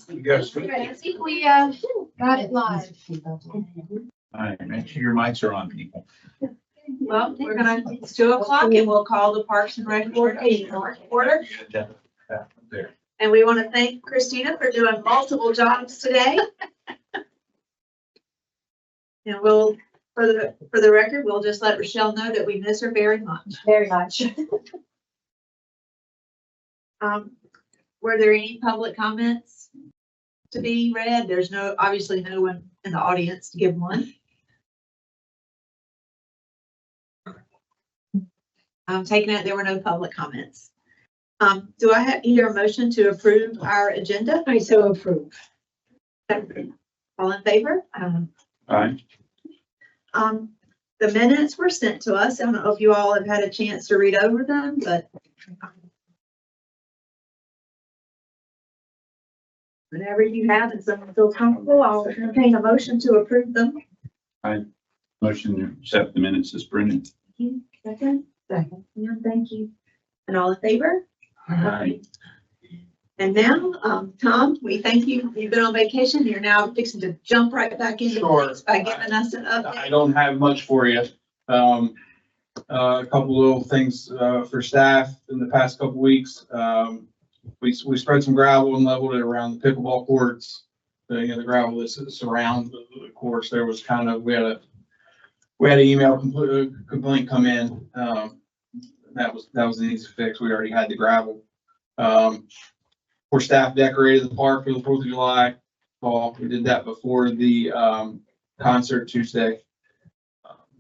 Yes. I think we got it live. All right, make sure your mics are on, people. Well, it's 2:00 and we'll call the Parks and Rec Board meeting to order. There. And we want to thank Christina for doing multiple jobs today. And we'll, for the record, we'll just let Rochelle know that we miss her very much. Very much. Were there any public comments to be read? There's obviously no one in the audience to give one. Taking it, there were no public comments. Do I have either a motion to approve our agenda? I so approve. All in favor? All right. The minutes were sent to us. I don't know if you all have had a chance to read over them, but whenever you have and someone feels comfortable, I'll entertain a motion to approve them. Motion to accept the minutes as printed. Second? Second. Yeah, thank you. And all in favor? All right. And now, Tom, we thank you. You've been on vacation. You're now fixing to jump right back into Sure. things by giving us an I update. don't have much for you. A couple little things, for staff in the past couple weeks. We spread some gravel and leveled it around the pickleball courts. The gravel that surrounds the courts. There was kind of, we had an email complaint come in. That was an easy fix. We already had the gravel. Staff decorated the park for the 4th of July. We did that before the concert Tuesday.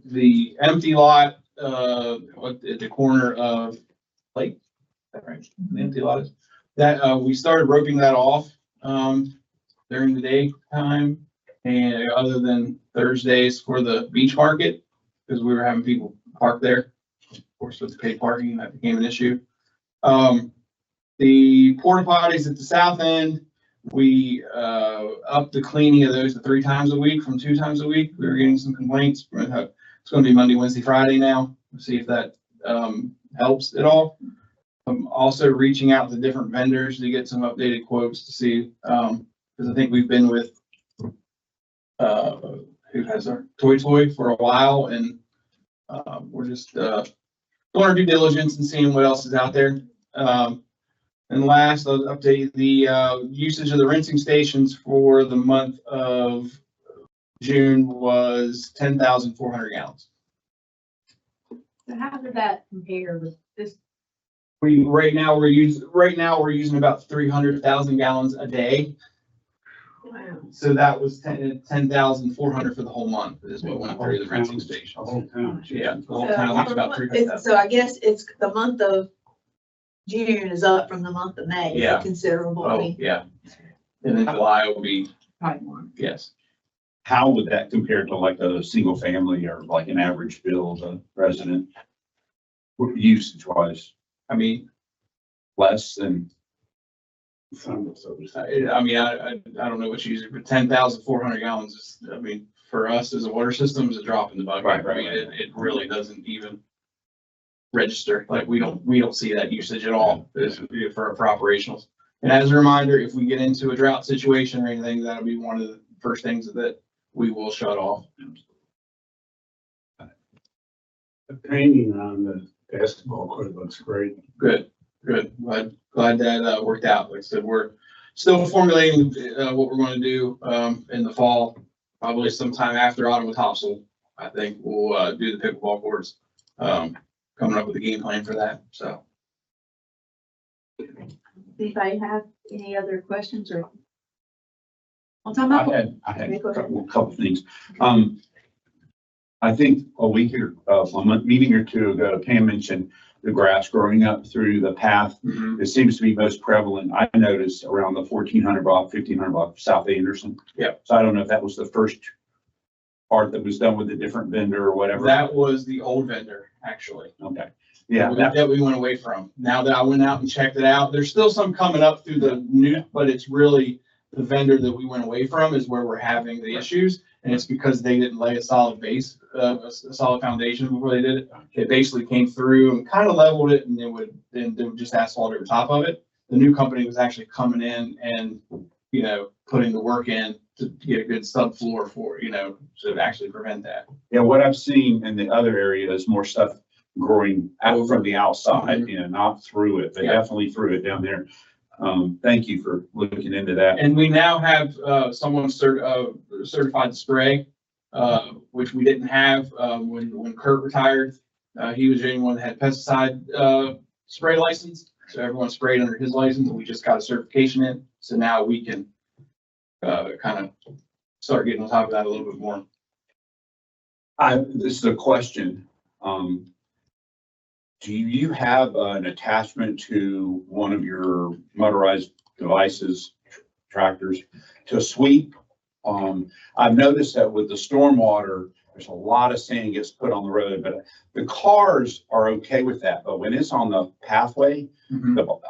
The empty lot at the corner of Lake, is that right? The empty lot is that we started roping that off during the daytime, and other than Thursdays for the beach market, because we were having people park there. Of course, with the paid parking, that became an issue. The porta potties at the south end, we upped the cleaning of those to 3 times a week from 2 times a week. We were getting some complaints. It's going to be Monday, Wednesday, Friday now. We'll see if that helps at all. I'm also reaching out to different vendors to get some updated quotes to see, because I think we've been with who has our toy for a while, and we're just doing our due diligence and seeing what else is out there. And last, I'll update the usage of the rinsing stations for the month of June was 10,400 gallons. So how did that compare with this? Right now we're using about 300,000 gallons a day. Wow. So that was 10,400 for the whole month is what went through the rinsing stations. Yeah, the whole town was about 300,000. So I guess it's the month of June is up from the month of May. Yeah. Considerably. Oh, yeah. And then July will be, Probably more. yes. How would that compare to like a single family or like an average bill of a resident? Usage wise, I mean, less than. I don't know what you use, but 10,400 gallons is, I mean, for us as a water system is a drop in the bucket. Right. I mean, it really doesn't even register. Like we don't see that usage at all for operationals. And as a reminder, if we get into a drought situation or anything, that'll be one of the first things that we will shut off. The painting on the basketball court looks great. Good. Glad that worked out. Like I said, we're still formulating what we're going to do in the fall, probably sometime after autumn with Topsail. I think we'll do the pickleball courts. Coming up with a game plan for that. So. Anybody have any other questions or? Well, Tom, I had a couple things. I think a meeting or two ago, Pam mentioned the grass growing up through the path. Mm-hmm. It seems to be most prevalent. I noticed around the 1400 block, 1500 block, South Anderson. Yeah. So I don't know if that was the first part that was done with a different vendor or whatever. That was the old vendor, actually. Okay. Yeah. That we went away from. Now that I went out and checked it out, there's still some coming up through the new, but it's really the vendor that we went away from is where we're having the issues. And it's because they didn't lay a solid base, a solid foundation before they did it. It basically came through and kind of leveled it, and then would just asphalt over top of it. The new company was actually coming in and putting the work in to get a good subfloor for, to actually prevent that. Yeah, what I've seen in the other area is more stuff growing out from the outside, not through it, but Yeah. definitely through it down there. Thank you for looking into that. And we now have someone certified to spray, which we didn't have when Kurt retired. He was the only one that had pesticide spray license, so everyone sprayed under his license, and we just got a certification in. So now we can kind of start getting on top of that a little bit more. This is a question. Do you have an attachment to one of your motorized devices, tractors, to sweep? I've noticed that with the stormwater, there's a lot of sand gets put on the road, but the cars are okay with that. But when it's on the pathway,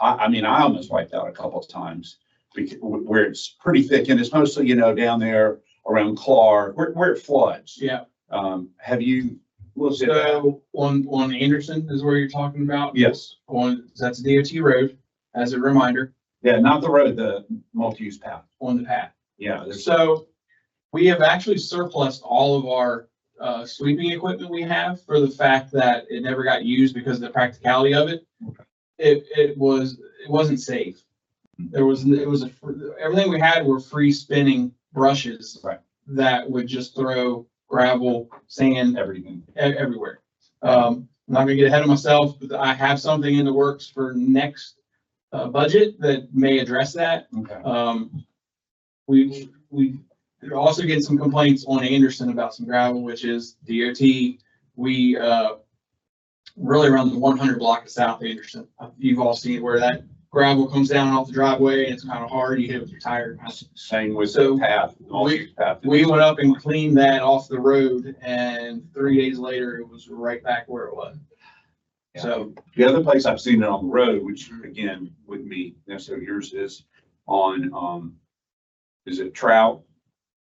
I mean, I almost wiped out a couple of times where it's pretty thick, and it's mostly, down there around Clark, where it floods. Yeah. Have you looked at that? So on Anderson is where you're talking about? Yes. That's a DOT road, as a reminder, Yeah, not the road, the multi-use path. on the path. Yeah. So we have actually surplused all of our sweeping equipment we have for the fact that it never got used because of the practicality of it. It wasn't safe. Everything we had were free spinning brushes. Right. That would just throw gravel, sand, Everything. everywhere. I'm not gonna get ahead of myself, but I have something in the works for next budget that may address that. Okay. We also get some complaints on Anderson about some gravel, which is DOT. We really around the 100 block of South Anderson. You've all seen where that gravel comes down off the driveway and it's kind of hard. You hit it with your tire. Same with So the path. Path. We went up and cleaned that off the road, and 3 days later, it was right back where it was. Yeah. So The other place I've seen it on the road, which again wouldn't be necessarily yours, is on, is it Trout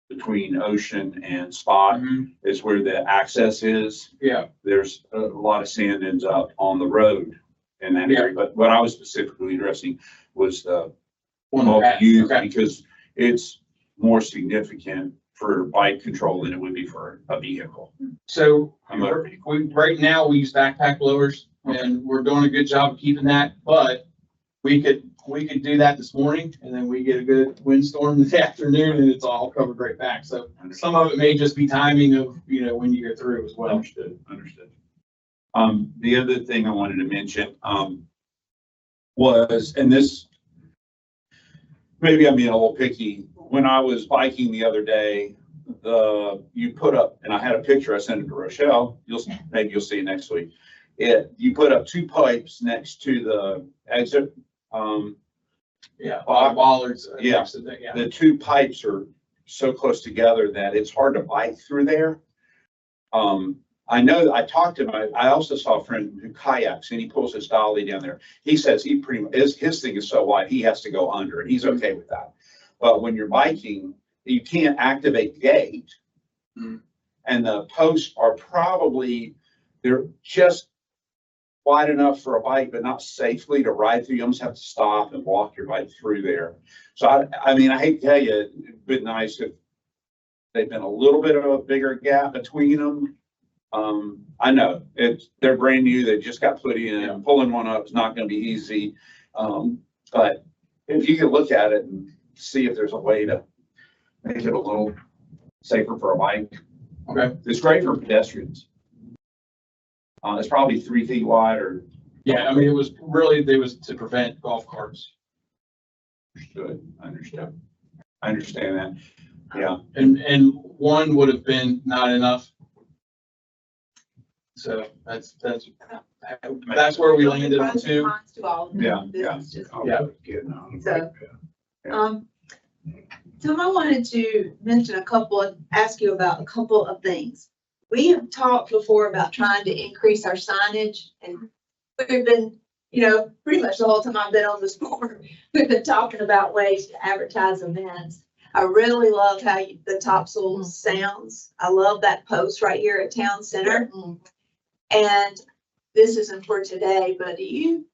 between Ocean and Spot? Is where the access is. yeah, There's a lot of sand ends up on the road in that area. But what I was specifically addressing was the on the path. multi-use, Okay. because it's more significant for bike control than it would be for a vehicle. So A motor vehicle. right now we use backpack blowers, and we're doing a good job of keeping that. But we could do that this morning, and then we get a good windstorm this afternoon, and it's all covered right back. So some of it may just be timing of when you get through as well. Understood. The other thing I wanted to mention, was, and this, maybe I'm being a little picky. When I was biking the other day, you put up, and I had a picture, I sent it to Rochelle. Maybe you'll see it next week. You put up two pipes next to the exit. Bollards. Yeah. next to that, yeah. The two pipes are so close together that it's hard to bike through there. I know, I talked to him, I also saw a friend who kayaks, and he pulls his dolly down there. He says he pretty much, his thing is so wide, he has to go under, and he's okay with that. But when you're biking, you can't activate the gate. And the posts are probably, they're just wide enough for a bike, but not safely to ride through. You almost have to stop and walk your bike through there. So I mean, I hate to tell you, it'd been nice if they've been a little bit of a bigger gap between them. I know they're brand new. They just got put in. Yeah. Pulling one up is not going to be easy. But if you can look at it and see if there's a way to make it a little safer for a bike. Okay. It's great for pedestrians. It's probably 3 feet wide or. Yeah, I mean, it was to prevent golf carts. Understood. I understand that. Yeah. And one would have been not enough. So that's where we landed on Pros and two. cons to all of them. Yeah, This yeah. is just- Yeah. Getting on the So- bike path. Tom, I wanted to ask you about a couple of things. We have talked before about trying to increase our signage, and we've been, pretty much the whole time I've been on this board, we've been talking about ways to advertise events. I really love how the Topsail sounds. I love that post right here at Town Center. And this isn't for today, but do you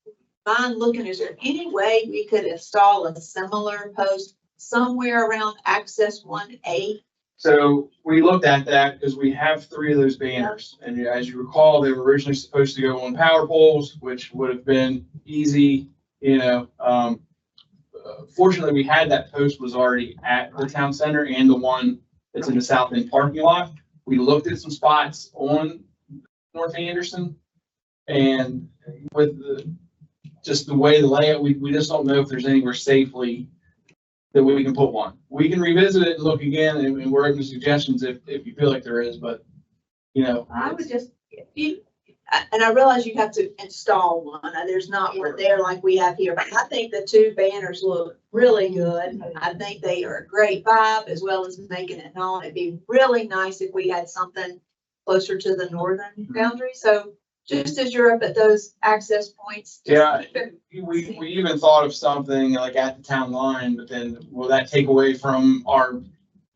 mind looking, is there any way we could install a similar post somewhere around access 1A? So we looked at that because we have 3 of those banners. And as you recall, they were originally supposed to go on power poles, which would have been easy, fortunately, we had that post was already at the town center and the one that's in the south end parking lot. We looked at some spots on North Anderson, and with just the way the layout, we just don't know if there's anywhere safely that we can put one. We can revisit it and look again, and we're open to suggestions if you feel like there is, but, I would just, and I realize you have to install one, and there's not one there like we have here, but I think the 2 banners look really good. I think they are a great vibe, as well as making it known. It'd be really nice if we had something closer to the northern boundary, so just as you're up at those access points. Yeah, we even thought of something like at the town line, but then will that take away from our,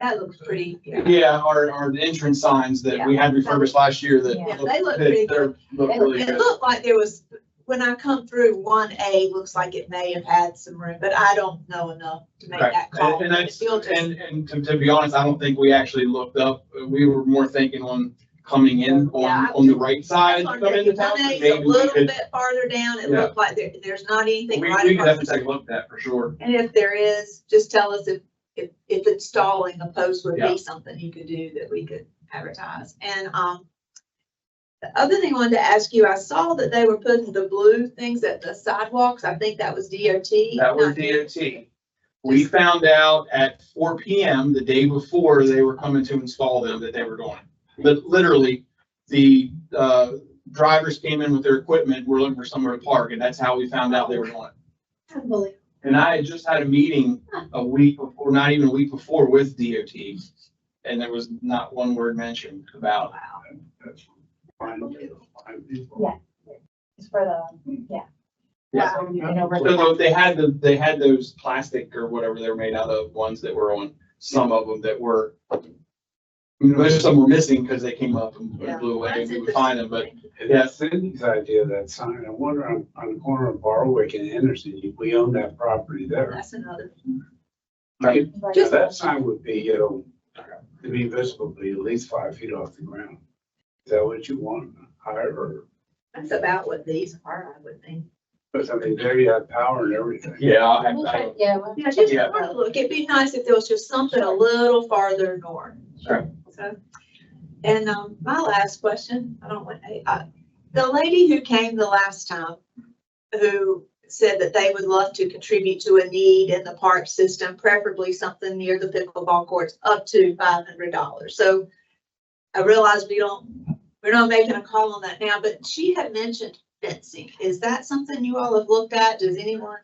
That looks pretty. our entrance signs that we had refurbished last year that Yeah, they look pretty good. look really It good. looked like there was, when I come through 1A, looks like it may have had some room, but I don't know enough to make Okay. that call. And But that's, still just- and to be honest, I don't think we actually looked up. We were more thinking on coming in Yeah, on the right side. That's to what come I'm into thinking. town. 1A is a Maybe we little could, bit farther down. It Yeah. looked like there's not anything we right could across definitely the take a look at that for sure. And if there is, just tell us if installing a post would Yeah. be something you could do that we could advertise. And, the other thing I wanted to ask you, I saw that they were putting the blue things at the sidewalks. I think that was DOT. That was not- DOT. We found out at 4 PM the day before they were coming to install them that they were going. But literally, the drivers came in with their equipment, were looking for somewhere to park, and that's how we found out they were going. Unbelievable. And I had just had a meeting a week before, not even a week before, with DOT, and there was not one word mentioned about. Wow. That's fine. Fine people. Yeah. It's for the, yeah. Yeah. So they had those plastic or whatever they were made out of ones that were on some of them that were, most of them were missing because they came up and Yeah. blew away. That's We would find them, but interesting. And Yeah. that's Cindy's idea of that sign. I wonder on the corner of Barwick and Anderson, we own that property there. That's another. Right. Now, that sign would be, to be visible, be at least 5 feet off the ground. Is that what you want? Higher or, That's about what these are, I would think. but I mean, there you have power and everything. yeah, Yeah. Yeah, just Yeah. want to look. It'd be nice if there was just something a little farther north. Sure. So, and, my last question, I don't want, the lady who came the last time, who said that they would love to contribute to a need in the park system, preferably something near the pickleball courts, up to $500. So I realize we're not making a call on that now, but she had mentioned fencing. Is that something you all have looked at? Does anyone,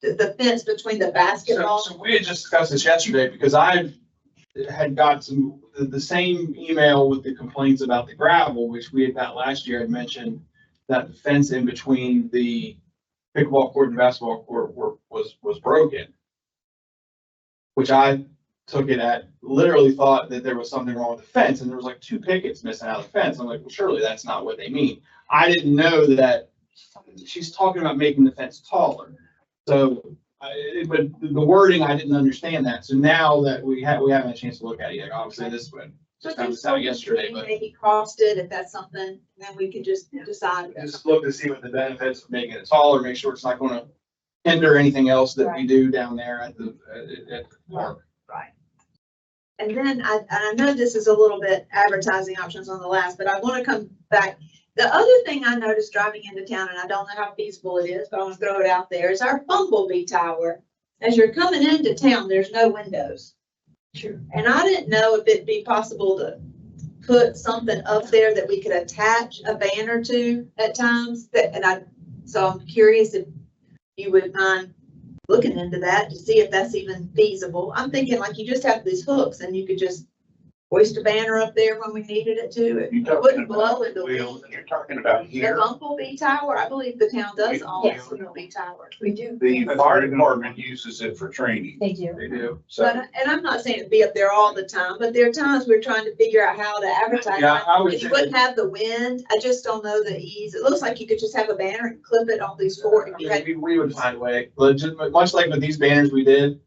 the fence between the basketball? So we had just discussed this yesterday because I had got the same email with the complaints about the gravel, which we had got last year. I mentioned that the fence in between the pickleball court and basketball court was broken. Which I took it at, literally thought that there was something wrong with the fence, and there was like 2 pickets missing out of the fence. I'm like, well, surely that's not what they mean. I didn't know that she's talking about making the fence taller. So, but the wording, I didn't understand that. So now that we haven't had a chance to look at it yet, obviously this one just found this out yesterday, but Maybe crossed it, if that's something, and then we could just decide. just look to see what the benefits of making it taller, make sure it's not gonna hinder anything else that we do down there at the park. Right. And then I know this is a little bit advertising options on the last, but I want to come back. The other thing I noticed driving into town, and I don't know how feasible it is, but I want to throw it out there, is our Bumblebee Tower. As you're coming into town, there's no windows. Sure. And I didn't know if it'd be possible to put something up there that we could attach a banner to at times so I'm curious if you would mind looking into that to see if that's even feasible. I'm thinking like you just have these hooks and you could just hoist a banner up there when we needed it to. It wouldn't blow in the wind. You're talking about The here, Bumblebee Tower, I believe the town does own Yes. Bumblebee Tower. We do. the fire department uses it for training, They do. They do. so. But, and I'm not saying it'd be up there all the time, but there are times we're trying to figure out how to advertise. Yeah, I would You say- wouldn't have the wind. I just don't know the ease. It looks like you could just have a banner and clip it on these 4. If you had, We would find a way, but just much like with these banners we did,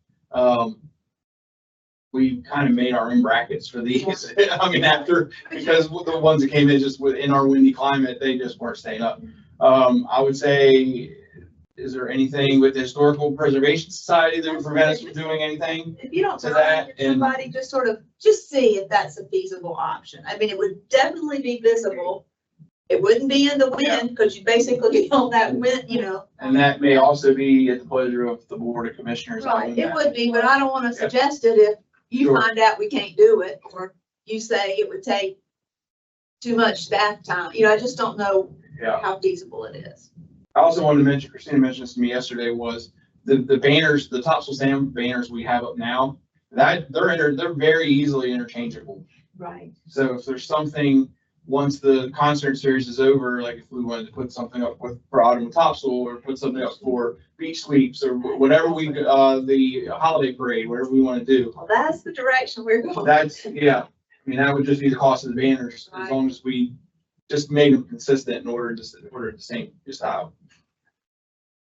we kind of made our own brackets for these. I mean, because the ones that came in just in our windy climate, they just weren't staying up. I would say, is there anything with the Historical Preservation Society that would prevent us from doing anything? If you don't To mind, that, if somebody just see if that's a feasible option. I mean, it would definitely be visible. It wouldn't be in the wind because you basically get on that wind, you know. And that may also be at the pleasure of the Board of Commissioners. I Right, own it that. would be, but I don't want to suggest it if you Sure. find out we can't do it, or you say it would take too much staff time. You know, I just don't know Yeah. how feasible it is. I also wanted to mention, Christina mentioned this to me yesterday, was the banners, the Topsail Sam banners we have up now, that they're very easily interchangeable. Right. So if there's something, once the concert series is over, like if we wanted to put something up for Autumn with Topsail, or put something up for beach sweeps, or whatever the holiday parade, whatever we want to do. Well, that's the direction we're going. That's, yeah, I mean, that would just be the cost of the banners, as long as we just made them consistent in order to same, just how.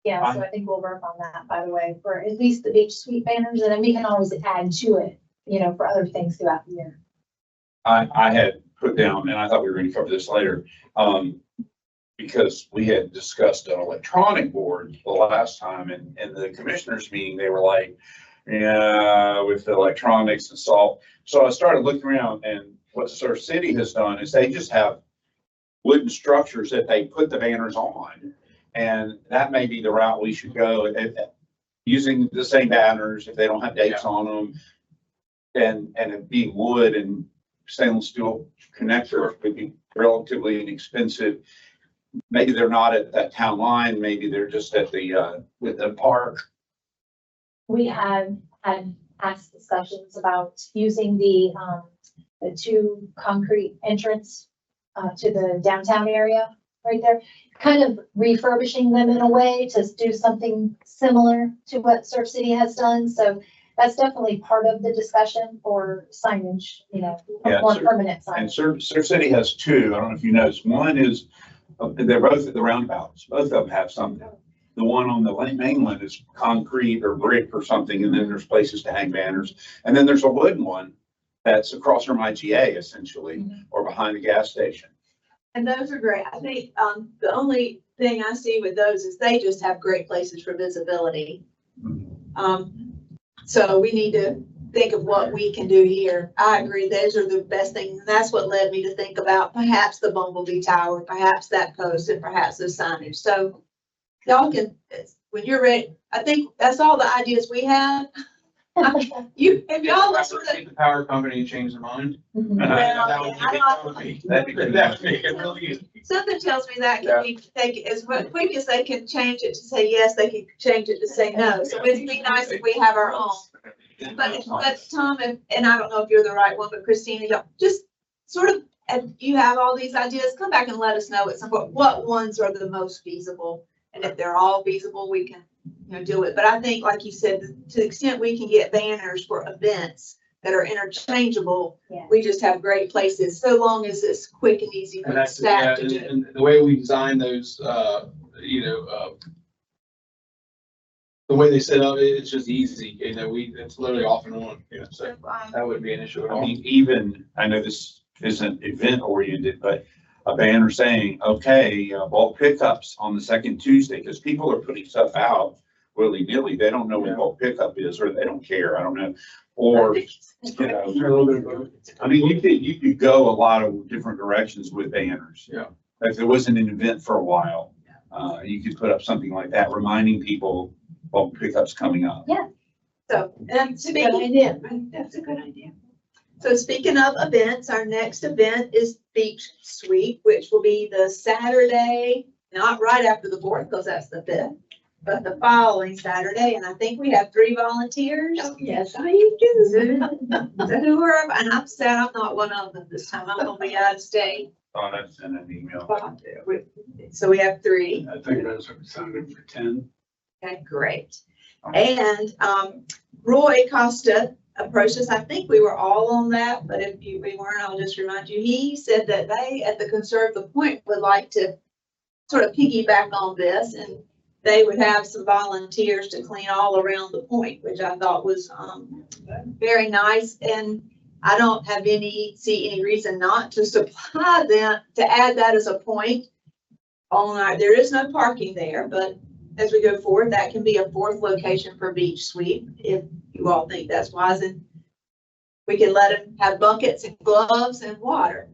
Yeah, so I think we'll work on that, by the way, for at least the beach sweep banners, and then we can always add to it, you know, for other things throughout the year. I had put down, and I thought we were going to cover this later, because we had discussed an electronic board the last time, and the commissioners meeting, they were like, yeah, with the electronics and salt. So I started looking around, and what Surf City has done is they just have wooden structures that they put the banners on. And that may be the route we should go, using the same banners if they don't have dates on them. And it being wood and stainless steel connector would be relatively inexpensive. Maybe they're not at that town line, maybe they're just at with the park. We had past discussions about using the two concrete entrance to the downtown area right there, kind of refurbishing them in a way to do something similar to what Surf City has done. So that's definitely part of the discussion for signage, you know, Yeah, more Surf- permanent And signage. Surf City has two, I don't know if you noticed, one is, they're both at the roundabouts, both of them have something. The one on the mainland is concrete or brick or something, and then there's places to hang banners. And then there's a wooden one that's across from IGA essentially, or behind the gas station. And those are great. I think, the only thing I see with those is they just have great places for visibility. So we need to think of what we can do here. I agree, those are the best things. And that's what led me to think about perhaps the Bumblebee Tower, perhaps that post, and perhaps the signage. So y'all can, when you're ready, I think that's all the ideas we have. If y'all I'll sort see the power company change their mind. Mhm. That would make it really easy. something tells me that can be taken as quick as they can change it to say yes, they can change it to say no. So it'd be nice if we have our own. But Tom, and I don't know if you're the right one, but Christina, y'all just sort of, if you have all these ideas, come back and let us know at some point, what ones are the most feasible. And if they're all feasible, we can, you know, do it. But I think, like you said, to the extent we can get banners for events that are interchangeable, Yeah. we just have great places, so long as it's quick and easy for And the that's, staff yeah, to do. and the way we design those, the way they set up, it's just easy, you know, it's literally off and on, you know, so that wouldn't be an issue at I all. mean, even, I know this isn't event oriented, but a banner saying, okay, bulk pickups on the second Tuesday, because people are putting stuff out willy-nilly. They don't know what bulk pickup is, or they don't care. I don't know. Or, you know, A little bit of both. I mean, you could go a lot of different directions with banners. Yeah. If there wasn't an event for a while, you could put up something like that, reminding people bulk pickups coming up. So, and speaking, that's a good idea. So speaking of events, our next event is Beach Sweep, which will be the Saturday, not right after the 4th, because that's the 5th, but the following Saturday. And I think we have 3 volunteers. Yes, I do. So who are, and I'm sad I'm not one of them this time. I'm gonna be out of state. Thought I'd send an email. So we have 3. I think that's what sounded for 10. Okay, great. And Roy Costa approached us. I think we were all on that, but if we weren't, I'll just remind you. He said that they at the Conserve the Point would like to sort of piggyback on this, and they would have some volunteers to clean all around the point, which I thought was, very nice. And I don't have see any reason not to supply them, to add that as a point. All night, there is no parking there, but as we go forward, that can be a fourth location for beach sweep, if you all think that's wise. And we can let them have buckets and gloves and water.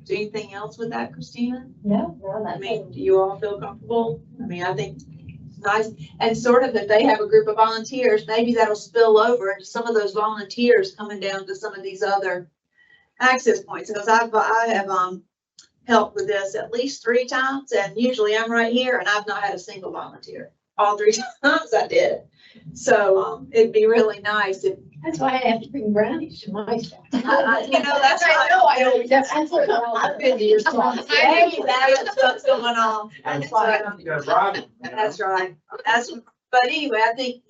Do anything else with that, Christina? No, I that's mean, do you all feel comfortable? I mean, I think it's nice. And sort of if they have a group of volunteers, maybe that'll spill over into some of those volunteers coming down to some of these other access points. Because I have helped with this at least 3 times, and usually I'm right here and I've not had a single volunteer. All 3 times I did. So it'd be really nice if. That's why I have to bring brownies to my stuff. That's right. That's what I've been to your stuff. Maybe that's what's going on. That's why. Yeah, Rob. That's right. But anyway, I think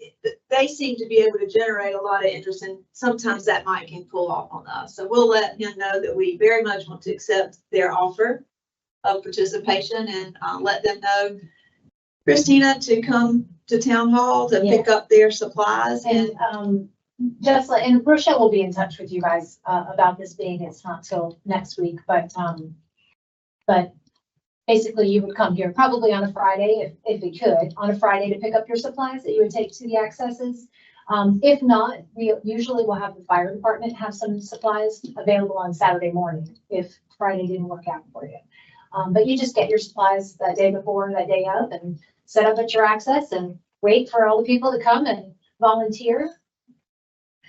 they seem to be able to generate a lot of interest, and sometimes that can pull off on us. So we'll let him know that we very much want to accept their offer of participation, and let them know, Christina, to come to town hall to pick up their supplies. And and Rochelle will be in touch with you guys about this being, it's not till next week, but basically you would come here probably on a Friday, if you could, on a Friday to pick up your supplies that you would take to the accesses. If not, we usually will have the fire department have some supplies available on Saturday morning if Friday didn't work out for you. But you just get your supplies that day before, that day of, and set up at your access and wait for all the people to come and volunteer.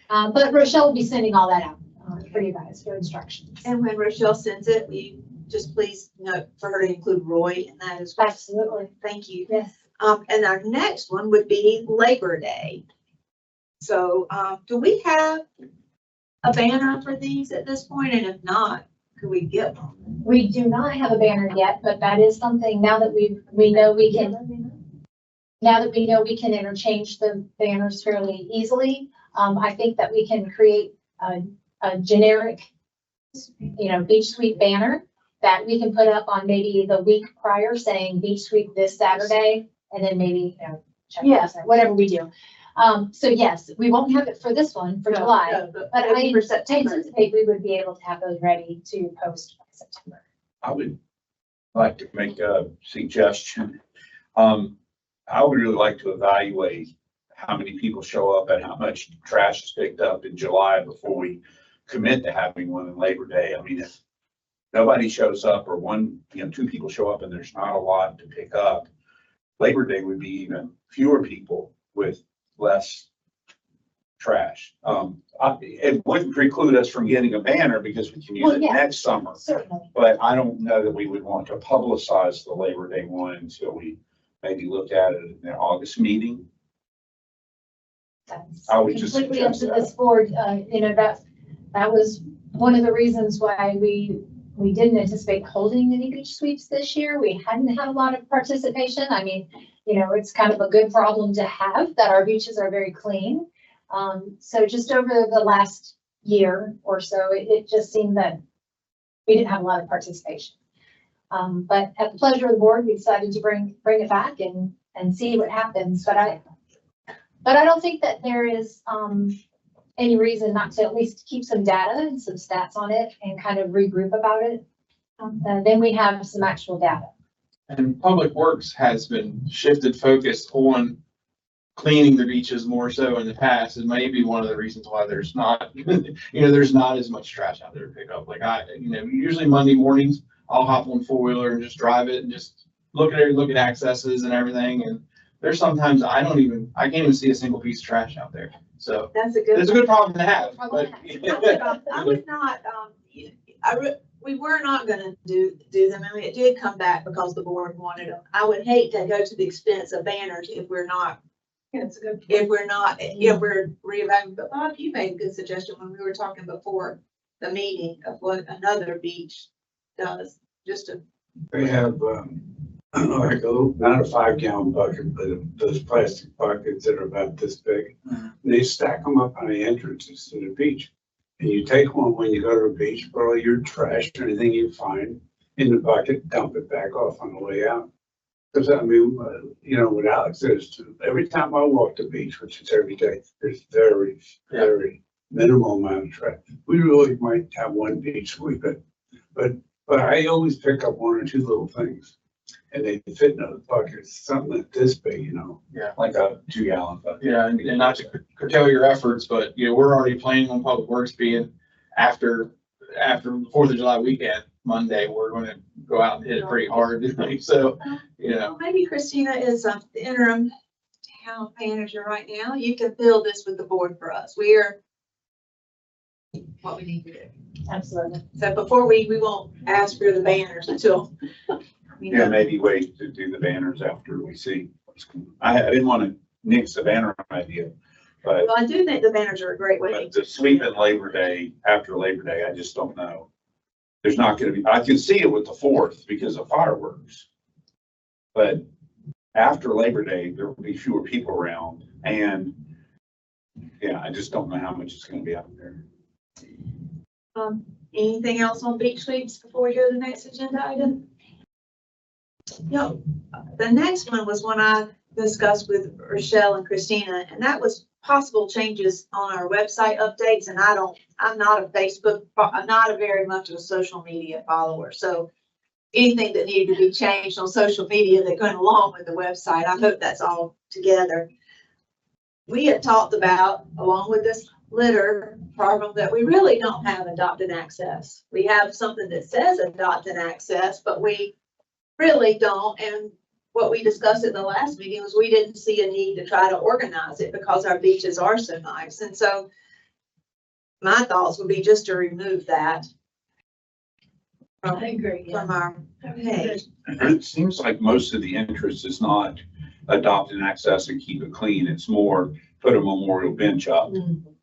But Rochelle will be sending all that out for you guys, for instructions. And when Rochelle sends it, will you just please note for her to include Roy in that as well? Absolutely. Thank you. Yes. And our next one would be Labor Day. So, do we have a banner for these at this point? And if not, could we get one? We do not have a banner yet, but that is something now that we know we can interchange the banners fairly easily. I think that we can create a generic, beach sweep banner that we can put up on maybe the week prior saying beach sweep this Saturday, and then maybe, check this out, whatever we do. So yes, we won't have it for this one for July, but but I maybe for September. anticipate we would be able to have those ready to post by September. I would like to make a suggestion. I would really like to evaluate how many people show up and how much trash is picked up in July before we commit to having one in Labor Day. I mean, if nobody shows up or 2 people show up and there's not a lot to pick up, Labor Day would be even fewer people with less trash. It wouldn't preclude us from getting a banner because we can use it next summer. Certainly. But I don't know that we would want to publicize the Labor Day one until we maybe look at it in the August meeting. That's I would just completely up to suggest this board. That was one of the reasons why we didn't anticipate holding any beach sweeps this year. We hadn't had a lot of participation. I mean, it's kind of a good problem to have that our beaches are very clean. So just over the last year or so, it just seemed that we didn't have a lot of participation. But at the pleasure of the board, we decided to bring it back and see what happens. But I don't think that there is any reason not to at least keep some data and some stats on it and kind of regroup about it. Then we have some actual data. And Public Works has been shifted focus on cleaning the beaches more so in the past. It may be one of the reasons why there's not, there's not as much trash out there to pick up. Like usually Monday mornings, I'll hop on 4-wheeler and just drive it and just look at accesses and everything. And there's sometimes I can't even see a single piece of trash out there. So That's a good. it's a good problem to have. But, I would not, we were not gonna do them. I mean, it did come back because the board wanted them. I would hate to go to the expense of banners if we're not. If we're reevaluating. But Bob, you made a good suggestion when we were talking before the meeting of what another beach does, just to. They have, like not a 5-gallon bucket, but those plastic buckets that are about this big. And they stack them up on the entrances to the beach. And you take one when you go to the beach, put all your trash or anything you find in the bucket, dump it back off on the way out. Because I mean, you know, what Alex says, every time I walk the beach, which is every day, there's very minimal amount of traffic. We really might have one beach sweep it, but I always pick up one or two little things. And they fit in those buckets, something like this big, you know. Like a 2-gallon bucket. Yeah, and not to curtail your efforts, but you know, we're already planning on Public Works being after the 4th of July weekend, Monday, we're gonna go out and hit it pretty hard. So, you know, Maybe Christina is the interim town manager right now. You can build this with the board for us. We are what we need to do. Absolutely. So before we won't ask for the banners until. we Yeah, know. maybe wait to do the banners after we see what's going on. I didn't want to nix the banner idea, but Well, I do think the banners are a great way. the sweep in Labor Day, after Labor Day, I just don't know. There's not gonna be, I can see it with the 4th because of fireworks. But after Labor Day, there will be fewer people around and yeah, I just don't know how much it's gonna be out there. Anything else on beach sweeps before we go to the next agenda item? No, the next one was one I discussed with Rochelle and Christina, and that was possible changes on our website updates. And I'm not a Facebook, I'm not a very much of a social media follower. So anything that needed to be changed on social media that went along with the website, I hope that's all together. We had talked about, along with this litter problem, that we really don't have adopted access. We have something that says adopted access, but we really don't. And what we discussed at the last meeting was we didn't see a need to try to organize it because our beaches are so nice. And so my thoughts would be just to remove that I agree. Yeah. from our page. It seems like most of the interest is not adopt and access and keep it clean. It's more put a memorial bench up,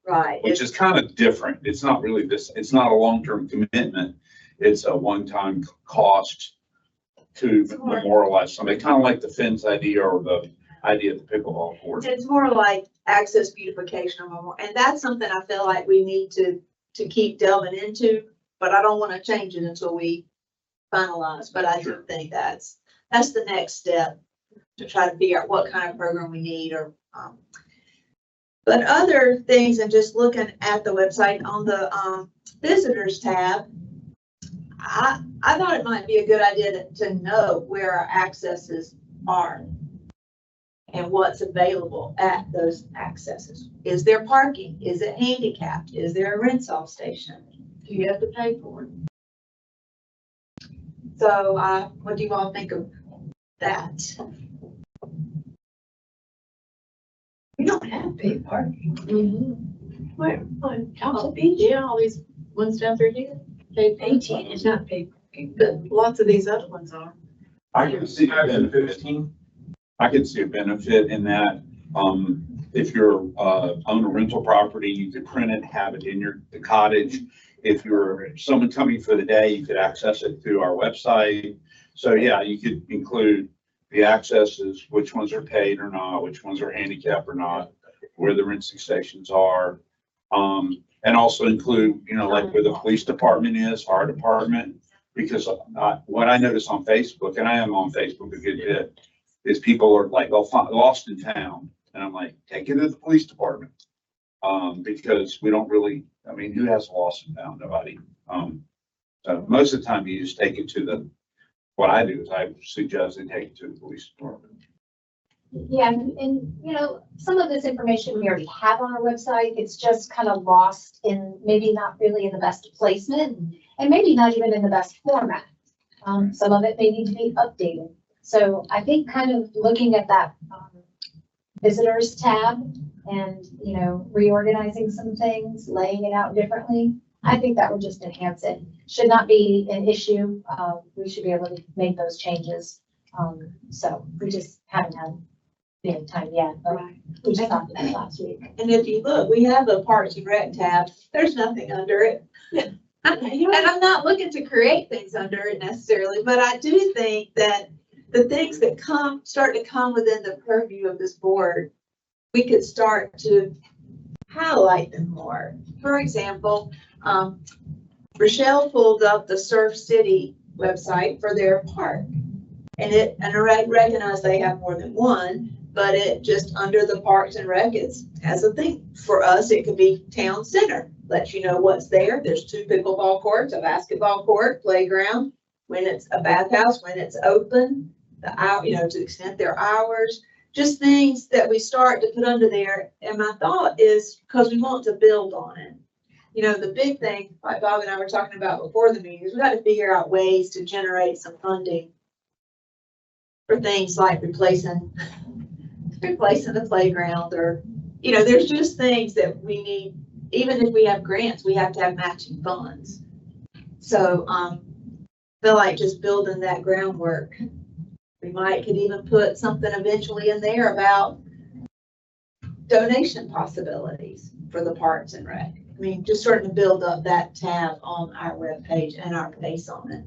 Right. which is kind of different. It's not really this, it's not a long-term commitment. It's a one-time cost to memorialize something, kind of like the fence idea or the idea of the pickleball court. It's more like access beautification of memorial, and that's something I feel like we need to keep delving into, but I don't want to change it until we finalize. But I do think that's the next step to try to figure out what kind of program we need or, but other things, and just looking at the website on the, visitors tab, I thought it might be a good idea to know where our accesses are and what's available at those accesses. Is there parking? Is it handicapped? Is there a rinse-off station? Do you have to pay for it? So, what do you all think of that? We don't have paid parking. Where, on Topsail Beach, Yeah, all these ones down through here, they 18 is not paid parking. but lots of these other ones are. I can see a benefit. I could see a benefit in that, if you're, own a rental property, you could print it, have it in the cottage. If you're someone coming for the day, you could access it through our website. So yeah, you could include the accesses, which ones are paid or not, which ones are handicapped or not, where the rinsing stations are. And also include, you know, like where the police department is, fire department, because what I notice on Facebook, and I am on Facebook a good bit, is people are like, oh, lost in town. And I'm like, take it to the police department. Because we don't really, I mean, who has lost and found? Nobody. So most of the time you just take it to what I do is I suggest they take it to the police department. Yeah, and you know, some of this information we already have on our website. It's just kind of lost in maybe not really in the best placement and maybe not even in the best format. Some of it may need to be updated. So I think kind of looking at that visitors tab and, you know, reorganizing some things, laying it out differently, I think that would just enhance it. Should not be an issue. We should be able to make those changes. So we just haven't had time yet, but we just talked about it last week. And if you look, we have a Parks and Rec tab. There's nothing under it. And I'm not looking to create things under it necessarily, but I do think that the things that start to come within the purview of this board, we could start to highlight them more. For example, Rochelle pulled up the Surf City website for their park. And I recognize they have more than one, but it just under the Parks and Rec, it's as a thing. For us, it could be town center, lets you know what's there. There's 2 pickleball courts, a basketball court, playground, when it's a bathhouse, when it's open, to the extent there are hours, just things that we start to put under there. And my thought is, because we want to build on it. The big thing, like Bob and I were talking about before the meeting, is we got to figure out ways to generate some funding for things like replacing the playground, or, there's just things that we need. Even if we have grants, we have to have matching funds. So, feel like just building that groundwork. We could even put something eventually in there about donation possibilities for the Parks and Rec. I mean, just starting to build up that tab on our webpage and our face on it.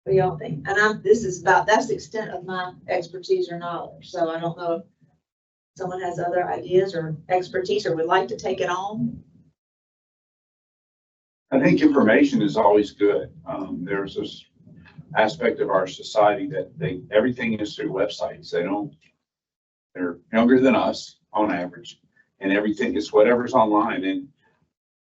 What do y'all think? And that's the extent of my expertise or knowledge. So I don't know if someone has other ideas or expertise or would like to take it on. I think information is always good. There's this aspect of our society that everything is through websites. They're younger than us on average, and everything is whatever's online. And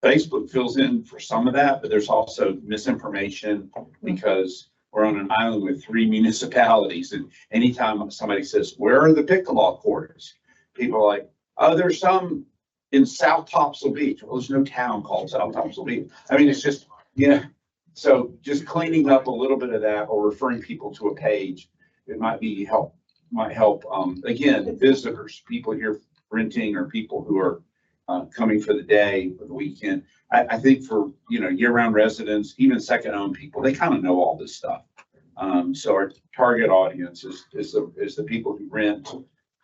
Facebook fills in for some of that, but there's also misinformation because we're on an island with 3 municipalities. And anytime somebody says, where are the pickleball courts? People are like, oh, there's some in South Topsail Beach. Well, there's no town called South Topsail Beach. I mean, it's just, so just cleaning up a little bit of that or referring people to a page, it might help. Again, visitors, people here renting or people who are coming for the day or the weekend. I think for, year-round residents, even second-owned people, they kind of know all this stuff. So our target audience is the people who rent,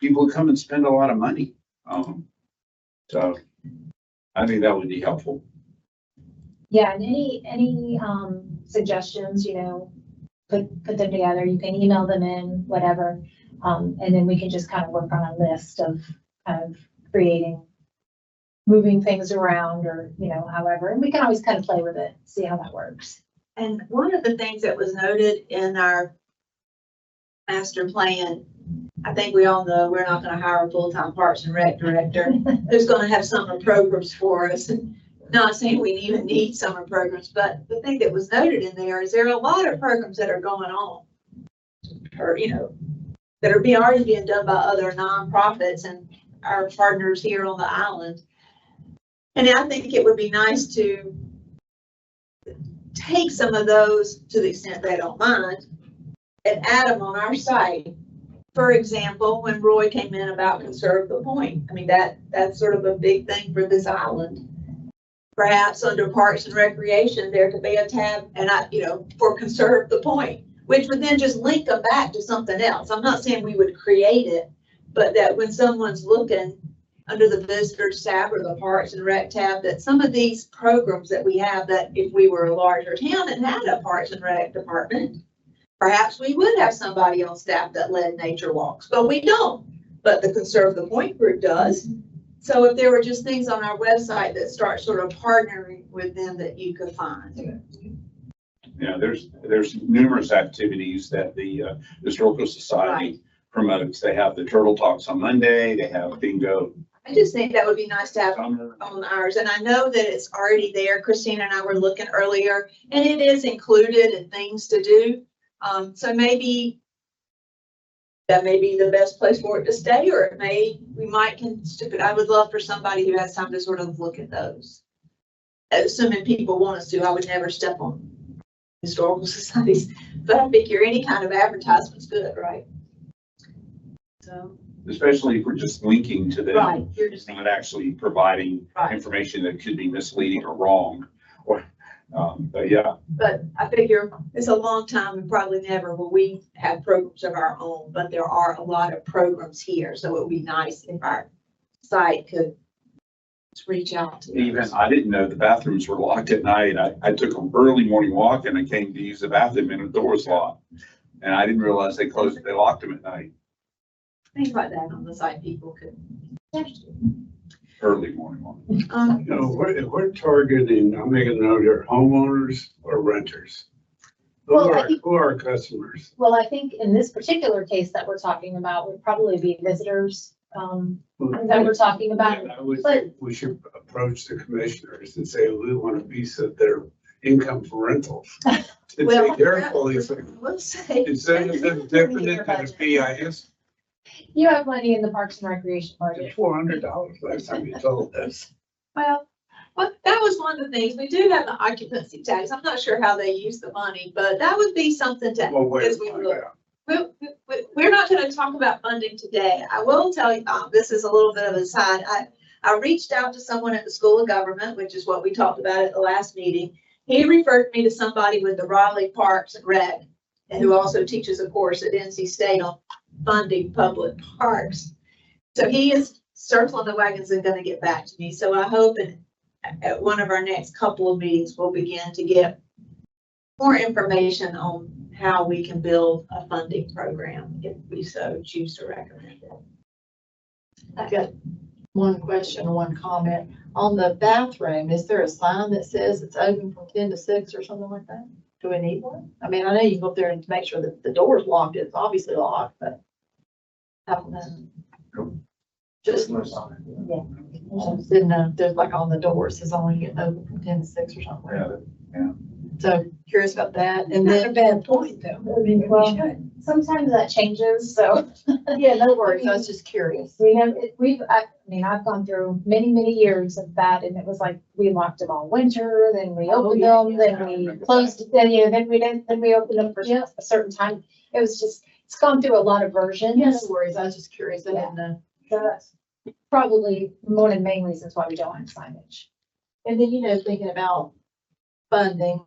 people who come and spend a lot of money. So I think that would be helpful. Yeah, and any suggestions, put them together. You can email them in, whatever. And then we can just kind of work on a list of kind of moving things around or, however, and we can always kind of play with it, see how that works. And one of the things that was noted in our master plan, I think we all know we're not going to hire a full-time Parks and Rec director who's going to have summer programs for us. Not saying we even need summer programs, but the thing that was noted in there is there are a lot of programs that are going on, or, that are already being done by other nonprofits and our partners here on the island. And I think it would be nice to take some of those, to the extent they don't mind, and add them on our site. For example, when Roy came in about Conserve the Point, I mean, that's sort of a big thing for this island. Perhaps under Parks and Recreation, there could be a tab and for Conserve the Point, which would then just link them back to something else. I'm not saying we would create it, but that when someone's looking under the Visitors tab or the Parks and Rec tab, that some of these programs that we have, that if we were a larger town and had a Parks and Rec department, perhaps we would have somebody on staff that led nature walks, but we don't. But the Conserve the Point group does. So if there were just things on our website that start sort of partnering with them that you could find. Yeah, there's numerous activities that the Historical Society promotes. They have the Turtle Talks on Monday. They have bingo. I just think that would be nice to have on ours. And I know that it's already there. Christine and I were looking earlier, and it is included in things to do. So maybe that may be the best place for it to stay, or I would love for somebody who has time to sort of look at those. Assuming people want us to, I would never step on historical societies, but I figure any kind of advertisement's good, right? So. Especially if we're just linking to them. Right. You're just not actually providing information that could be misleading or wrong. But yeah. But I figure it's a long time and probably never will we have programs of our own, but there are a lot of programs here. So it would be nice if our site could reach out to Even I didn't know the bathrooms were locked at night. I took an early morning walk and I came to use the bathroom and the door was locked. And I didn't realize they locked them at night. Things like that on the site people could. Early morning walk. We're targeting, I'm making a note here, homeowners or renters. Well, I think- Who are our customers? Well, I think in this particular case that we're talking about would probably be visitors, that we're talking about. And I would but- think we should approach the commissioners and say, we want a piece of their income for rentals. To Well, take their that- police, We'll say. instead of them dipping it in a PIS, You have money in the Parks and Recreation budget. it's $400 last time you told us. Well, that was one of the things. We do have the occupancy tax. I'm not sure how they use the money, but that would be something to, Well, wait, as we look. We're not gonna talk about funding today. I will tell you, this is a little bit of a side. I reached out to someone at the School of Government, which is what we talked about at the last meeting. He referred me to somebody with the Raleigh Parks and Rec, and who also teaches a course at NC State on funding public parks. So he is circling the wagons and gonna get back to me. So I hope at one of our next couple of meetings, we'll begin to get more information on how we can build a funding program if we so choose to recommend it. I got one question, one comment. On the bathroom, is there a sign that says it's open from 10 to 6 or something like that? Do we need one? I mean, I know you go up there and make sure that the door's locked. It's obviously locked, but I don't know. Just didn't know if there's like on the door, it says only get open from 10 to 6 or something. Yeah. So curious about that. And Not a then, bad point, though. I mean, we Well- should. Sometimes that changes, so. yeah, no worries. I was just curious. I've gone through many, many years of that, and it was like, we locked them all winter, then we opened yeah, them, yeah, then I we remember closed, then we opened them for a certain time. It was just, it's gone through a lot of versions. Yeah, no worries. I was just curious. I didn't know. So that's probably one of the main reasons why we don't have signage. And then, thinking about funding,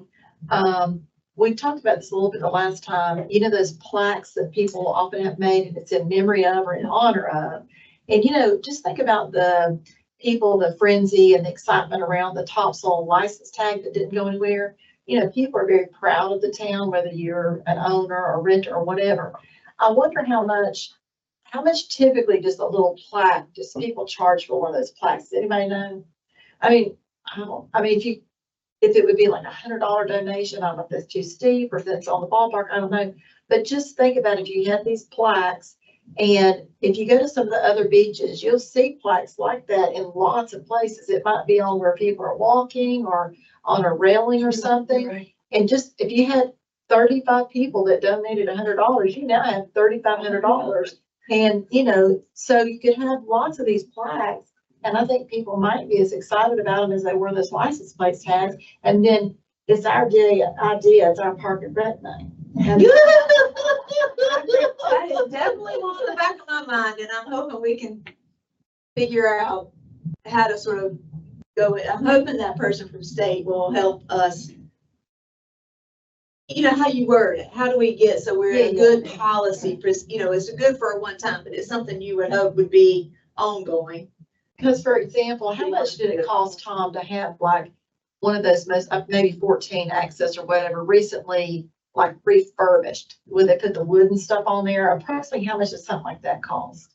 we talked about this a little bit the last time, those plaques that people often have made and it's in memory of or in honor of. And, just think about the people, the frenzy and the excitement around the Topsail license tag that didn't go anywhere. People are very proud of the town, whether you're an owner or renter or whatever. I wonder how much typically just a little plaque, just people charge for one of those plaques. Does anybody know? If it would be like $100 donation, I don't know if that's too steep or if that's on the ballpark, I don't know. But just think about if you had these plaques, and if you go to some of the other beaches, you'll see plaques like that in lots of places. It might be on where people are walking or on a railing or something. Right. And just, if you had 35 people that donated $100, you now have $3,500. And, so you could have lots of these plaques. And I think people might be as excited about them as they were this license plate tags. And then it's our idea, it's our park and rec name. And That is definitely on the back of my mind, and I'm hoping we can figure out how to sort of go with. I'm hoping that person from state will help us. How you word it, how do we get, so we're in a good policy, it's good for a one time, but it's something you would hope would be ongoing. Because, for example, how much did it cost Tom to have like one of those maybe 14 access or whatever recently like refurbished? Where they put the wooden stuff on there? Approximately how much does something like that cost?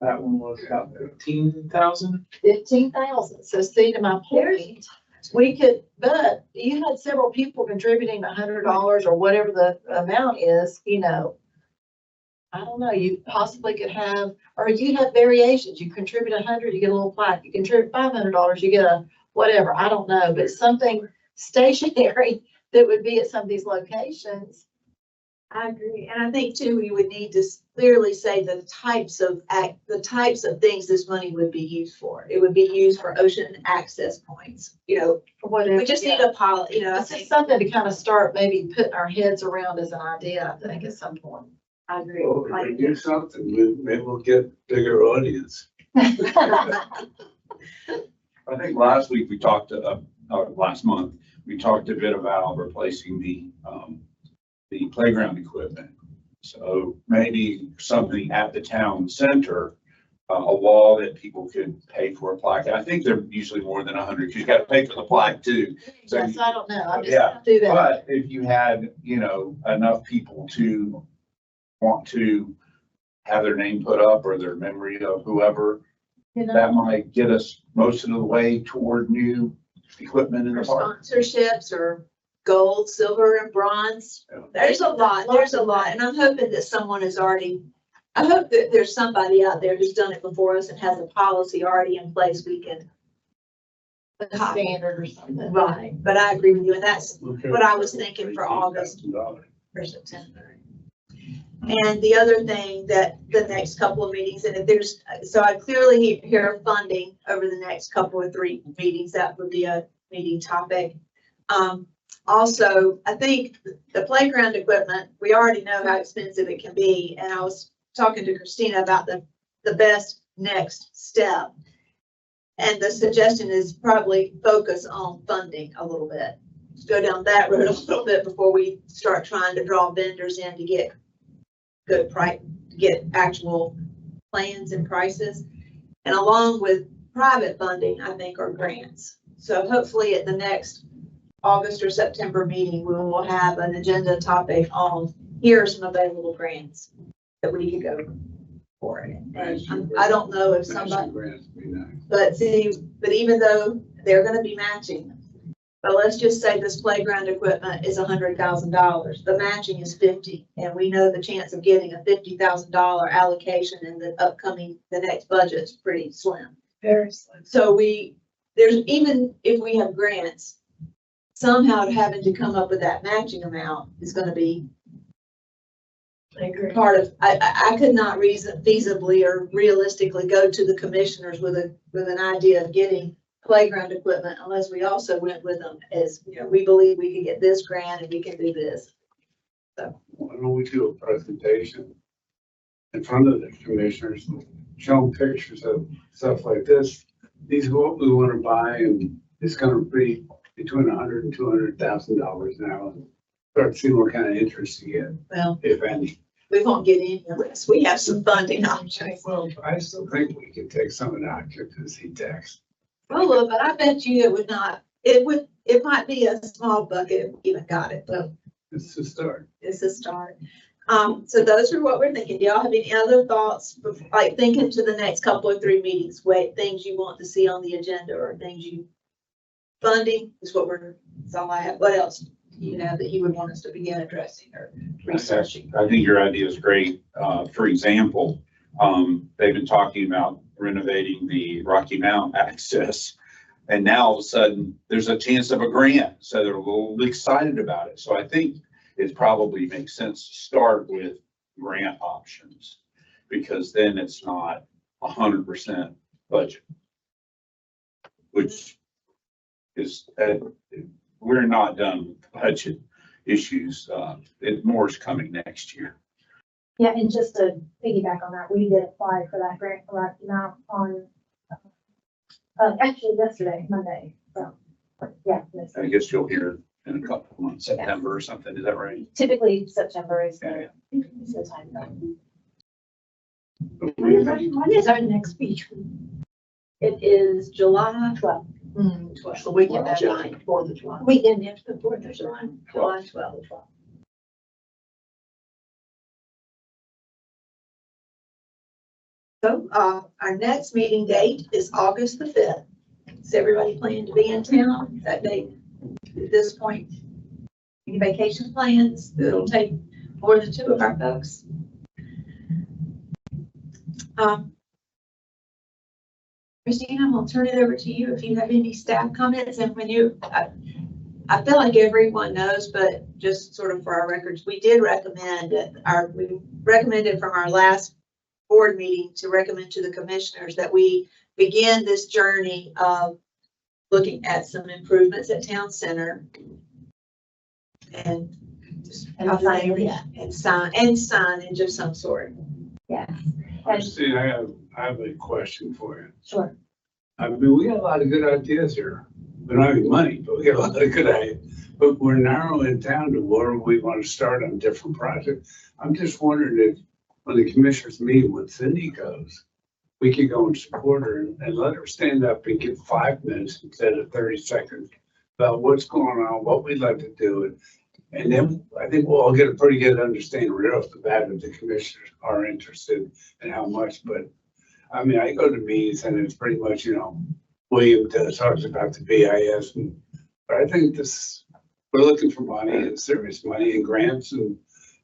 That one was about 15,000. 15,000. So see, to my point, we could, but you had several people contributing $100 or whatever the amount is, I don't know, you possibly could have, or you have variations. You contribute 100, you get a little plaque. You contribute $500, you get a whatever. I don't know, but something stationary that would be at some of these locations. I agree, and I think too, we would need to clearly say the types of things this money would be used for. It would be used for ocean access points, For whatever. we just need a policy, I It's just think, something to kind of start maybe putting our heads around as an idea, I think, at some point. I agree. Well, if we do something, maybe we'll get bigger audience. I think last week we talked, last month, we talked a bit about replacing the playground equipment. So maybe something at the town center, a wall that people could pay for a plaque. And I think they're usually more than 100, because you got to pay for the plaque too. So Yes, I don't know. I Yeah, just do that. But if you had, enough people to want to have their name put up or their memory of whoever, that might get us most of the way toward new equipment in Or the park. sponsorships or gold, silver, and bronze. Yeah. There's a lot, and I'm hoping that someone has already, I hope that there's somebody out there who's done it before us and has a policy already in place we can. A standard or something. Right, but I agree with you, and that's Okay. what I was thinking for August $18,000. or September. And the other thing that the next couple of meetings, and if there's, so I clearly hear funding over the next couple or 3 meetings, that would be a meeting topic. Also, I think the playground equipment, we already know how expensive it can be, and I was talking to Christina about the best next step. And the suggestion is probably focus on funding a little bit. Go down that road a little bit before we start trying to draw vendors in to get good price, get actual plans and prices. And along with private funding, I think, are grants. So hopefully at the next August or September meeting, we will have an agenda topic on, here are some available grants that we could go for it. And I don't know if somebody, Matching grants would be nice. but see, but even though they're gonna be matching, but let's just say this playground equipment is $100,000, the matching is 50, and we know the chance of getting a $50,000 allocation in the next budget is pretty slim. Very slim. So there's, even if we have grants, somehow having to come up with that matching amount is gonna be I agree. part of, I could not feasibly or realistically go to the commissioners with an idea of getting playground equipment unless we also went with them as, you know, we believe we can get this grant and we can do this. Why don't we do a presentation in front of the commissioners, show them pictures of stuff like this? These are what we want to buy, and it's gonna be between $100,000 and $200,000 now. Start seeing what kind of interest you get, Well, if any. we won't get any unless we have some funding options. Well, I still think we can take some of the occupancy tax. Well, look, but I bet you it might be a small bucket if we even got it, but It's the start. it's a start. So those are what we're thinking. Do y'all have any other thoughts, like thinking to the next couple or 3 meetings, things you want to see on the agenda or funding is that's all I have. What else do you have that you would want us to begin addressing or researching? I think your idea is great. For example, they've been talking about renovating the Rocky Mount access. And now all of a sudden, there's a chance of a grant. So they're a little excited about it. So I think it probably makes sense to start with grant options, because then it's not 100% budget, which is, we're not done with budget issues. More is coming next year. Yeah, and just to piggyback on that, we did apply for that grant for Rocky Mount on, actually yesterday, Monday, so, yeah. I guess you'll hear in a couple of months, September or something. Is that right? Typically September is Yeah, the time. When is our next beach? It is July 12th. The weekend after the 4th of July. Weekend after the 4th of July. July 12th. So, our next meeting date is August the 5th. Is everybody planning to be in town that date at this point? Any vacation plans? It'll take more than 2 of our folks. Christine, I'm gonna turn it over to you if you have any staff comments, and when I feel like everyone knows, but just sort of for our records, we recommended from our last board meeting to recommend to the commissioners that we begin this journey of looking at some improvements at Town Center and just And signage. and signage of some sort. Yes, Christine, I have a question for you. sure. I mean, we got a lot of good ideas here. We don't have any money, but we got a lot of good ideas. But we're narrowing down to where we want to start on different projects. I'm just wondering if, when the commissioners meet, when Cindy goes, we could go and support her and let her stand up and give 5 minutes instead of 30 seconds about what's going on, what we'd like to do. And then I think we'll all get a pretty good understanding right off the bat if the commissioners are interested and how much. But I mean, I go to meetings and it's pretty much, William talks about the BIS, but I think this we're looking for money and serious money and grants and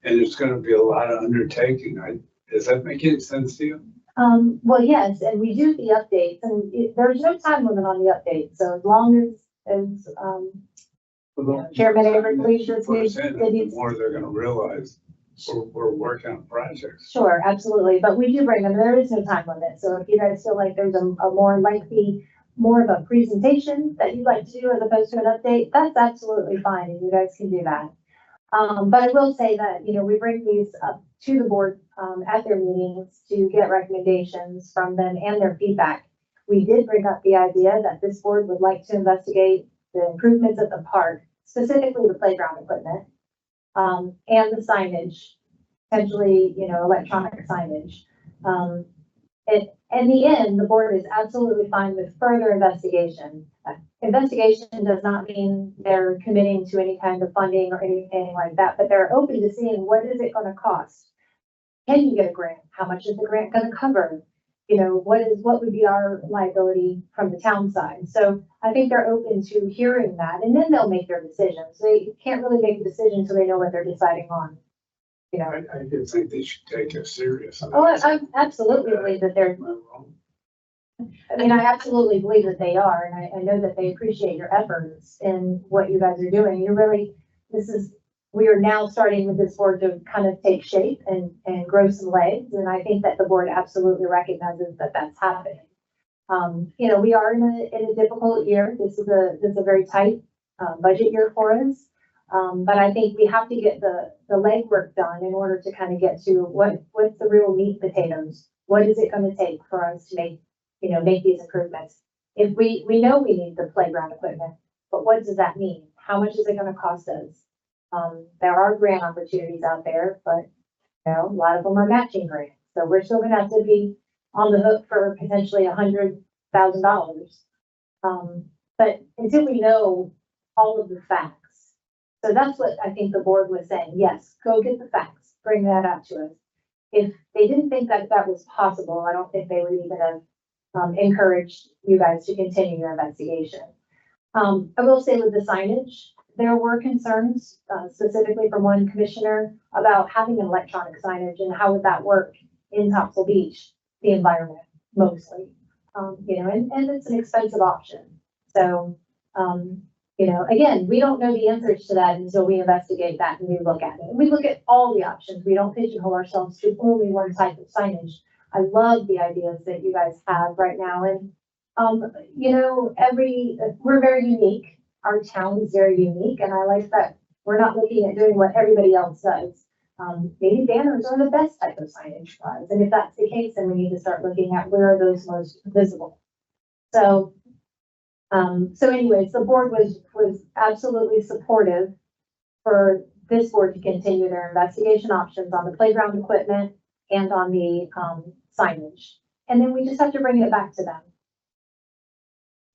it's gonna be a lot of undertaking. Does that make any sense to you? Well, yes, and we do the updates, and there's no time limit on the updates, so as long as, Chairman Avery believes this Put needs, us in, it The needs. more they're gonna realize we're working on projects. Sure, absolutely, but we do bring them, there is no time limit, so if you guys feel like there's a more lengthy, more of a presentation that you'd like to do as opposed to an update, that's absolutely fine, and you guys can do that. But I will say that, we bring these up to the board, at their meetings to get recommendations from them and their feedback. We did bring up the idea that this board would like to investigate the improvements at the park, specifically the playground equipment, and the signage, potentially, electronic signage. In the end, the board is absolutely fine with further investigation. Investigation does not mean they're committing to any kind of funding or anything like that, but they're open to seeing what is it going to cost? Can you get a grant? How much is the grant going to cover? What would be our liability from the town side? So I think they're open to hearing that, and then they'll make their decisions. They can't really make a decision until they know what they're deciding on. I do think they should take it serious. Oh, I absolutely believe that they're, Am I wrong? I absolutely believe that they are, and I know that they appreciate your efforts in what you guys are doing. We are now starting with this board to kind of take shape and grow some legs, and I think that the board absolutely recognizes that that's happening. We are in a difficult year. This is a very tight, budget year for us. But I think we have to get the legwork done in order to kind of get to what's the real meat and potatoes? What is it going to take for us to make these improvements? If we know we need the playground equipment, but what does that mean? How much is it going to cost us? There are grant opportunities out there, but a lot of them are matching grants. So we're still going to have to be on the hook for potentially $100,000. But until we know all of the facts. So that's what I think the board was saying. Yes, go get the facts, bring that out to us. If they didn't think that was possible, I don't think they would even have encouraged you guys to continue your investigation. I will say with the signage, there were concerns, specifically from one commissioner about having an electronic signage and how would that work in Topsail Beach, the environment mostly. And it's an expensive option. So, again, we don't know the answers to that until we investigate that and we look at it. And we look at all the options. We don't pigeonhole ourselves to only one type of signage. I love the ideas that you guys have right now. And, we're very unique. Our town is very unique. And I like that we're not looking at doing what everybody else does. Maybe banners are the best type of signage for us. And if that's the case, then we need to start looking at where are those most visible. So anyways, the board was absolutely supportive for this board to continue their investigation options on the playground equipment and on the signage. And then we just have to bring it back to them.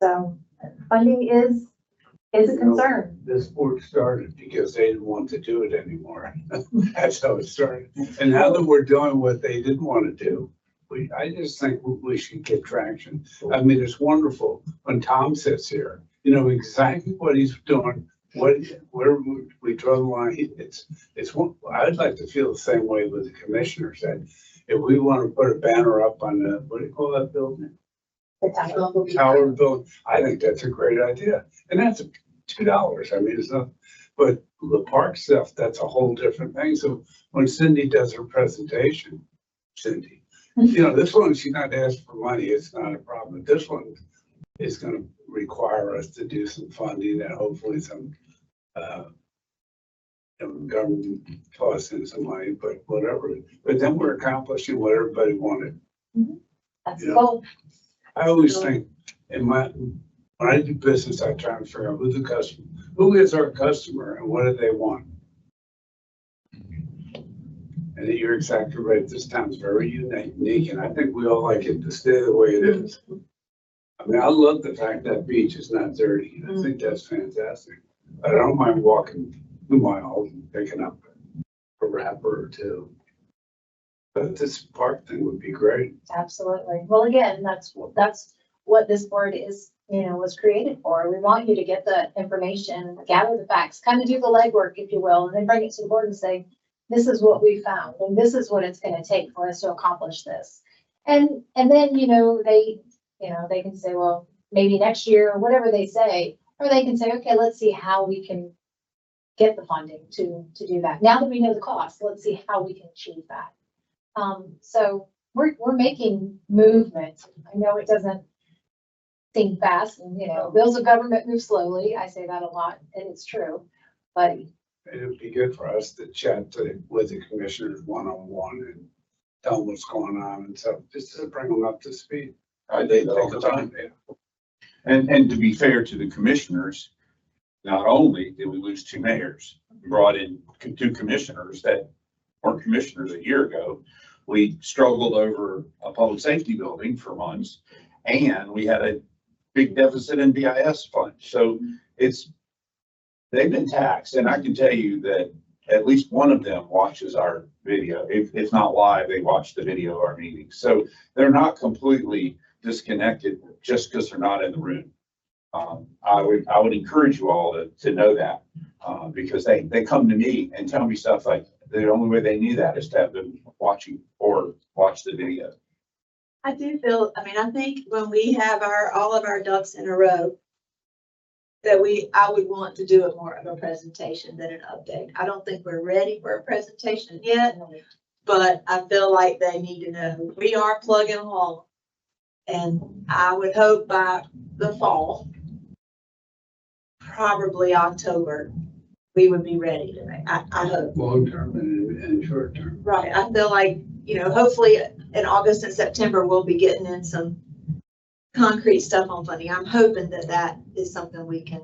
So funding is a concern. This board started because they didn't want to do it anymore. That's how it started. And now that we're doing what they didn't want to do, I just think we should get traction. I mean, it's wonderful when Tom sits here, exactly what he's doing, where we draw the line. I'd like to feel the same way with the commissioner said. If we want to put a banner up on the, what do you call that building? The Tower building. I think that's a great idea. And that's $2. I mean, it's not, but the park stuff, that's a whole different thing. So when Cindy does her presentation, this one, she's not asking for money. It's not a problem. This one is going to require us to do some funding and hopefully some government toss in some money, but whatever. But then we're accomplishing what everybody wanted. That's the goal. I always think when I do business, I try to figure out who is our customer and what do they want. And you're exactly right. This town's very unique, and I think we all like it to stay the way it is. I mean, I love the fact that beach is not dirty. I think that's fantastic. I don't mind walking 2 miles and picking up a wrapper or two. But this park thing would be great. Absolutely. Well, again, that's what this board is was created for. We want you to get the information, gather the facts, kind of do the legwork, if you will, and then bring it to the board and say, this is what we found, and this is what it's gonna take for us to accomplish this. And then, they can say, well, maybe next year, or whatever they say, or they can say, okay, let's see how we can get the funding to do that. Now that we know the cost, let's see how we can achieve that. So we're making movement. I know it doesn't seem fast, and, bills of government move slowly. I say that a lot, and it's true, but It'd be good for us to chat with the commissioners one-on-one and tell them what's going on and stuff, just to bring them up to speed. I think all the time. And to be fair to the commissioners, not only did we lose 2 mayors, we brought in 2 commissioners that weren't commissioners a year ago. We struggled over a public safety building for months, and we had a big deficit in BIS fund. So they've been taxed, and I can tell you that at least one of them watches our video. If not live, they watch the video of our meetings. So they're not completely disconnected just because they're not in the room. I would encourage you all to know that, because they come to me and tell me stuff like the only way they knew that is to have been watching or watch the video. I do feel, I think when we have all of our ducks in a row, that I would want to do it more of a presentation than an update. I don't think we're ready for a presentation yet, but I feel like they need to know we are plugging along. And I would hope by the fall, probably October, we would be ready to make, I hope. Long-term and short-term. Right, I feel like, hopefully in August and September, we'll be getting in some concrete stuff on funding. I'm hoping that is something we can,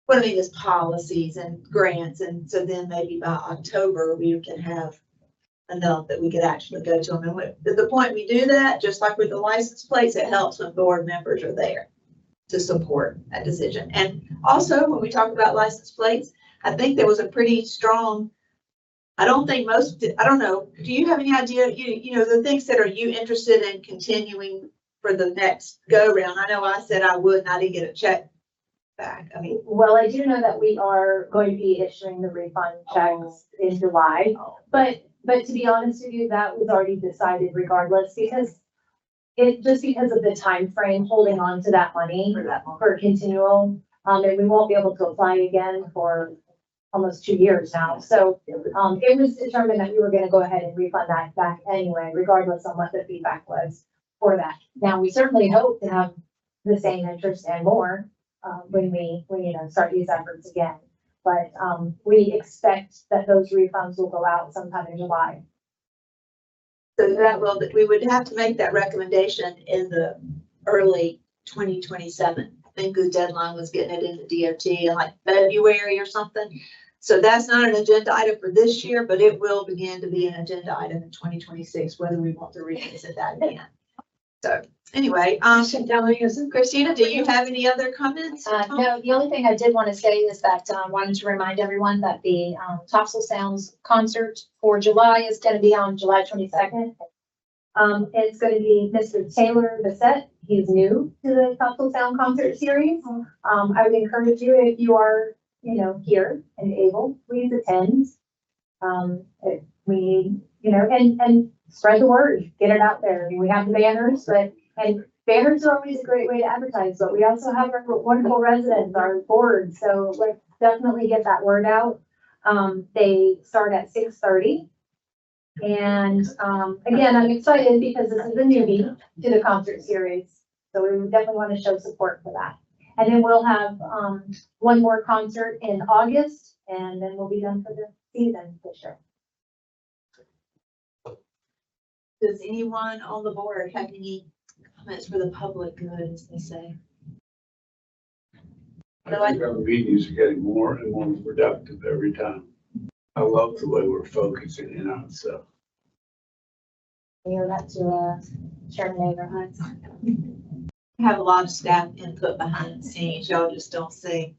what I mean is policies and grants. And so then maybe by October, we can have enough that we could actually go to them. And at the point we do that, just like with the license plates, it helps when board members are there to support that decision. And also when we talk about license plates, I think there was a pretty strong, I don't know, do you have any idea, the things that are you interested in continuing for the next go round? I know I said I would, and I didn't get a check back. well, I do know that we are going to be issuing the refund checks in July, but to be honest with you, that was already decided regardless, because because of the time frame holding on to that money for continual, and we won't be able to apply again for almost 2 years now. So, it was determined that we were going to go ahead and refund that back anyway, regardless on what the feedback was for that. Now, we certainly hope to have the same interest and more, when we start these efforts again. But, we expect that those refunds will go out sometime in July. So we would have to make that recommendation in the early 2027. I think the deadline was getting it into DOT in like February or something. So that's not an agenda item for this year, but it will begin to be an agenda item in 2026, whether we want to revisit that again. So anyway, Christina, do you have any other comments? No, the only thing I did want to say is that I wanted to remind everyone that the Topsail Sounds concert for July is going to be on July 22nd. It's going to be Mr. Taylor Bissett. He's new to the Topsail Sound concert series. I would encourage you, if you are, here and able, please attend. And spread the word, get it out there. We have the banners, and banners are always a great way to advertise, but we also have our wonderful residents, our board. So let's definitely get that word out. They start at 6:30. And, again, I'm excited because this is a newbie to the concert series. So we would definitely want to show support for that. And then we'll have, one more concert in August, and then we'll be done for the season for sure. Does anyone on the board have any comments for the public good, as they say? I think our meetings are getting more and more productive every time. I love the way we're focusing in on stuff. That to Chairman Abraham. Have a lot of staff input behind the scenes. Y'all just don't see.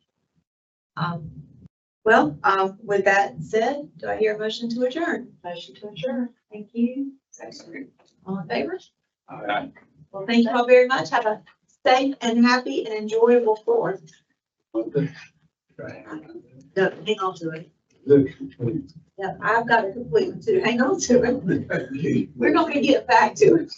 With that said, do I hear a motion to adjourn? Motion to adjourn. Thank you. All in favor? All right. Well, thank you all very much. Have a safe and happy and enjoyable Fourth. Right. No, hang on to it. Look. Yeah, I've got a complete one too. Hang on to it. We're gonna get back to it.